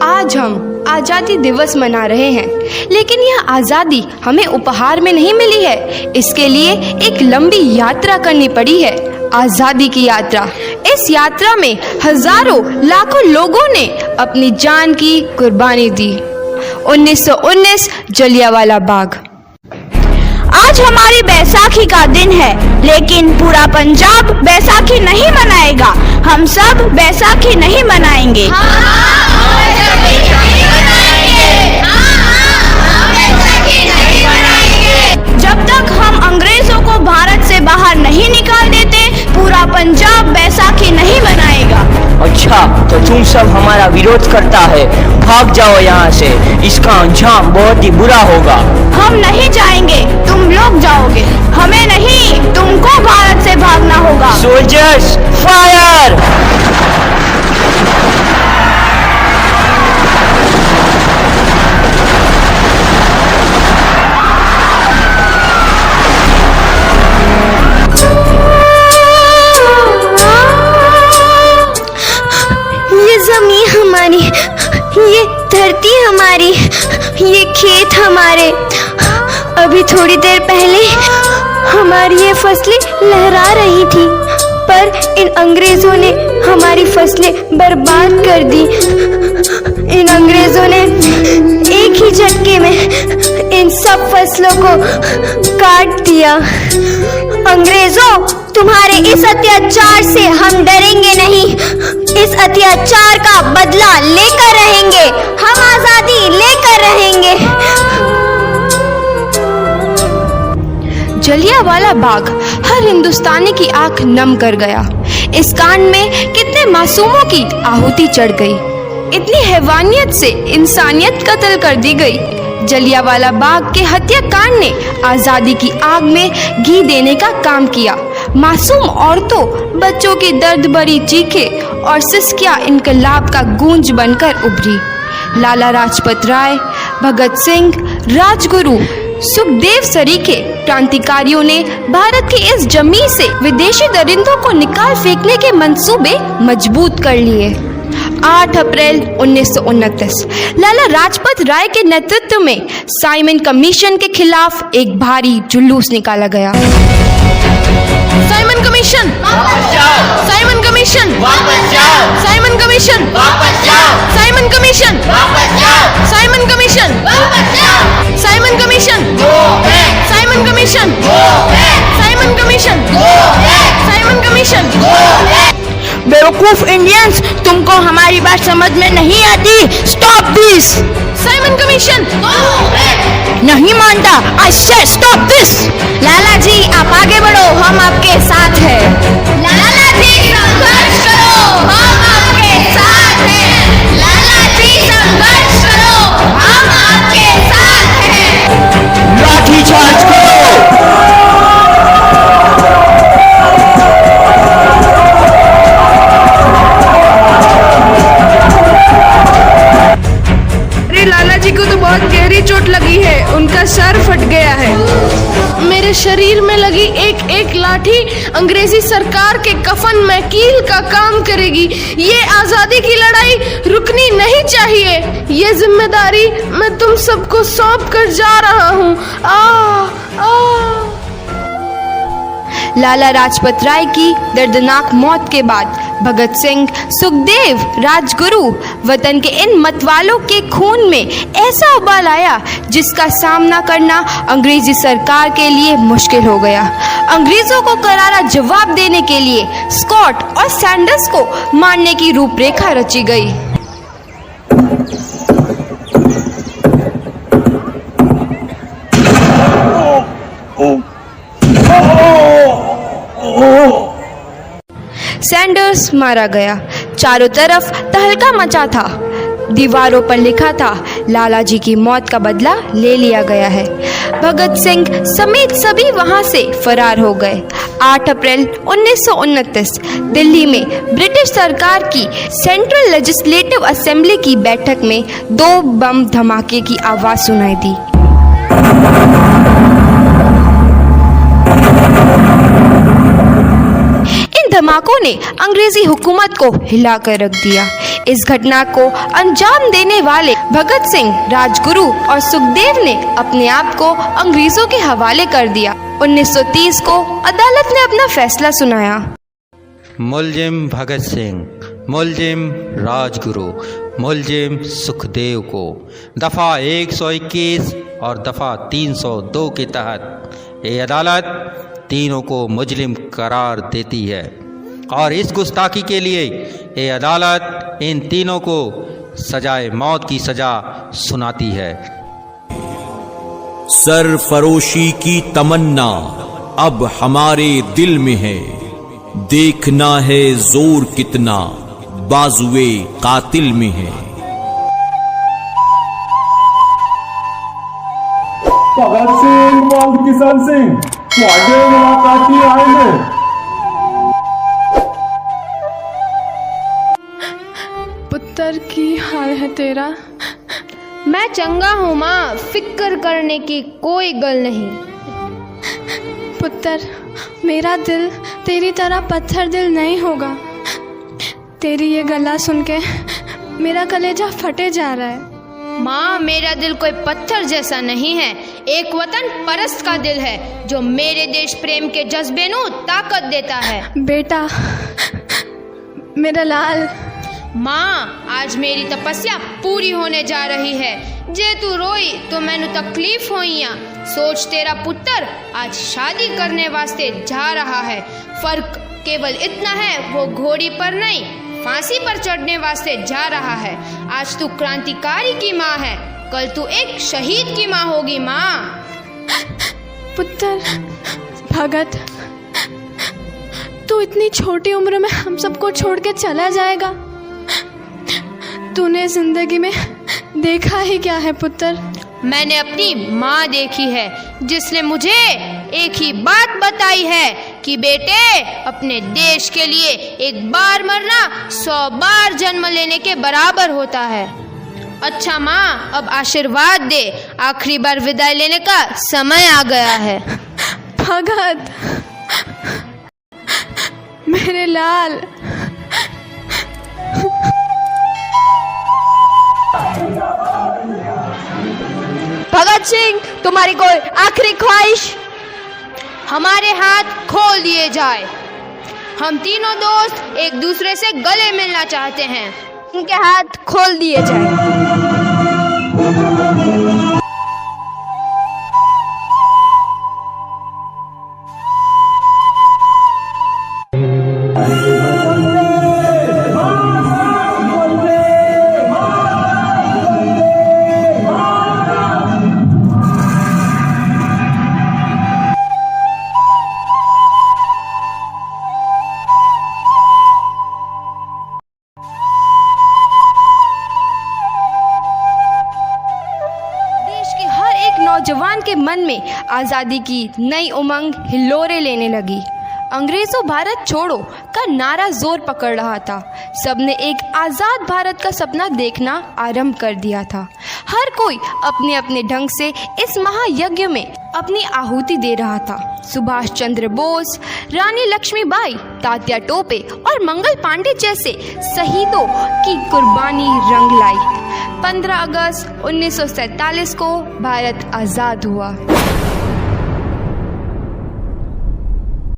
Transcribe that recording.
आज हम आज़ादी दिवस मना रहे हैं, लेकिन यह आज़ादी हमें उपहार में नहीं मिली है। इसके लिए एक लंबी यात्रा करनी पड़ी है, आज़ादी की यात्रा। इस यात्रा में हजारों लाखों लोगों ने अपनी जान की कुर्बानी दी। 1919 जलियांवाला बाग। आज हमारी बैसाखी का दिन है, लेकिन पूरा पंजाब बैसाखी नहीं मनाएगा। हम सब बैसाखी नहीं मनाएंगे। जब तक हम अंग्रेजों को भारत से बाहर नहीं निकाल देते, पूरा पंजाब बैसाखी नहीं मनाएगा। अच्छा, तो तुम सब हमारा विरोध करता है, भाग जाओ यहाँ से, इसका अंजाम बहुत ही बुरा होगा। हम नहीं जाएंगे, तुम लोग जाओगे। हमें नहीं, तुमको भारत से भागना होगा। Soldiers fire! हमारी, ये धरती हमारी, ये खेत हमारे। अभी थोड़ी देर पहले हमारी ये फसलें लहरा रही थी, पर इन अंग्रेजों ने हमारी फसलें बर्बाद कर दी। इन अंग्रेजों ने एक ही झटके में इन सब फसलों को काट दिया। अंग्रेजों, तुम्हारे इस अत्याचार से हम डरेंगे नहीं। इस अत्याचार का बदला लेकर रहेंगे। हम आजादी लेकर रहेंगे। जलियांवाला बाग हर हिंदुस्तानी की आंख नम कर गया। इस कांड में कितने मासूमों की आहुति चढ़ गई। इतनी हैवानियत से इंसानियत कत्ल कर दी गई। जलियांवाला बाग के हत्याकांड ने आज़ादी की आग में घी देने का काम किया। मासूम औरतों, बच्चों की दर्द भरी चीखें और सिसकियां इनकलाब का गूंज बनकर उभरी। लाला लाजपत राय, भगत सिंह, राजगुरु, सुखदेव सरीखे क्रांतिकारियों ने भारत की इस जमीन से विदेशी दरिंदों को निकाल फेंकने के मंसूबे मजबूत कर लिए। 8 अप्रैल 1929 लाला लाजपत राय के नेतृत्व में साइमन कमीशन के खिलाफ एक भारी जुलूस निकाला गया। साइमन कमीशन वापस जाओ! साइमन कमीशन वापस जाओ! साइमन कमीशन वापस जाओ! साइमन कमीशन वापस जाओ! साइमन कमीशन वापस जाओ! Simon commission go back! Simon commission go back! Simon commission go back! Simon commission go back! बेवकूफ इंडियंस, तुमको हमारी बात समझ में नहीं आती। Stop this! Simon commission go back! नहीं मानता। आई से स्टॉप दिस! लाला जी, आप आगे बढ़ो, हम आपके साथ हैं। लाला जी, संघर्ष करो, हम आपके साथ हैं। लाला जी, संघर्ष करो, हम आपके साथ हैं। लाठी चार्ज करो! बहुत गहरी चोट लगी है, उनका सर फट गया है। मेरे शरीर में लगी एक एक लाठी अंग्रेजी सरकार के कफन में कील का काम करेगी। ये आजादी की लड़ाई रुकनी नहीं चाहिए। ये जिम्मेदारी मैं तुम सबको सौंप कर जा रहा हूँ। लाला लाजपत राय की दर्दनाक मौत के बाद भगत सिंह, सुखदेव, राजगुरु वतन के इन मतवालों के खून में ऐसा उबाल आया जिसका सामना करना अंग्रेजी सरकार के लिए मुश्किल हो गया। अंग्रेजों को करारा जवाब देने के लिए स्कॉट और सैंडर्स को मारने की रूपरेखा रची गई। सैंडर्स मारा गया। चारों तरफ तहलका मचा था। दीवारों पर लिखा था, लाला जी की मौत का बदला ले लिया गया है। भगत सिंह समेत सभी वहां से फरार हो गए। 8 अप्रैल 1929 दिल्ली में ब्रिटिश सरकार की सेंट्रल लेजिस्लेटिव असेंबली की बैठक में 2 बम धमाके की आवाज सुनाई दी। धमाकों ने अंग्रेजी हुकूमत को हिलाकर रख दिया। इस घटना को अंजाम देने वाले भगत सिंह, राजगुरु और सुखदेव ने अपने आप को अंग्रेजों के हवाले कर दिया। 1930 को अदालत ने अपना फैसला सुनाया। मुलजिम भगत सिंह, मुलजिम राजगुरु, मुलजिम सुखदेव को दफ़ा 121 और दफ़ा 302 के तहत ये अदालत तीनों को मुजरिम करार देती है और इस गुस्ताखी के लिए ये अदालत इन तीनों को सजाए मौत की सज़ा सुनाती है। सरफरोशी की तमन्ना अब हमारे दिल में है, देखना है जोर कितना बाजुए कातिल में है। भगत सिंह, बंद किशन सिंह, ਤੁਹਾਡੇ ਮੁਲਾਕਾਤੀ ਆਏ ਨੇ। पुत्र की हाल है तेरा? मैं चंगा हूँ माँ, फिक्र करने की कोई गल नहीं। पुत्र, मेरा दिल तेरी तरह पत्थर दिल नहीं होगा। तेरी ये गला सुन के मेरा कलेजा फटे जा रहा है। माँ, मेरा दिल कोई पत्थर जैसा नहीं है, एक वतन परस्त का दिल है जो मेरे देश प्रेम के जज्बे नू ताकत देता है। बेटा, मेरा लाल। माँ, आज मेरी तपस्या पूरी होने जा रही है। जे तू रोई तो मैनू तकलीफ होइया। सोच, तेरा पुत्र आज शादी करने वास्ते जा रहा है। फर्क केवल इतना है, वो घोड़ी पर नहीं फांसी पर चढ़ने वास्ते जा रहा है। आज तू क्रांतिकारी की माँ है, कल तू एक शहीद की माँ होगी। माँ। पुत्र भगत, तू इतनी छोटी उम्र में हम सबको छोड़ के चला जाएगा? तूने जिंदगी में देखा ही क्या है पुत्र? मैंने अपनी माँ देखी है, जिसने मुझे एक ही बात बताई है कि बेटे, अपने देश के लिए एक बार मरना 100 बार जन्म लेने के बराबर होता है। अच्छा माँ, अब आशीर्वाद दे, आखिरी बार विदाई लेने का समय आ गया है। भगत, मेरे लाल। भगत सिंह, तुम्हारी कोई आखिरी ख्वाहिश? हमारे हाथ खोल दिए जाए। हम तीनों दोस्त एक दूसरे से गले मिलना चाहते हैं। उनके हाथ खोल दिए जाए। नौजवान के मन में आज़ादी की नई उमंग हिलोरे लेने लगी। अंग्रेजों भारत छोड़ो का नारा जोर पकड़ रहा था। सबने एक आज़ाद भारत का सपना देखना आरंभ कर दिया था। हर कोई अपने अपने ढंग से इस महायज्ञ में अपनी आहुति दे रहा था। सुभाष चंद्र बोस, रानी लक्ष्मीबाई, तात्या टोपे और मंगल पांडे जैसे शहीदों की कुर्बानी रंग लाई। 15 अगस्त 1947 को भारत आज़ाद हुआ।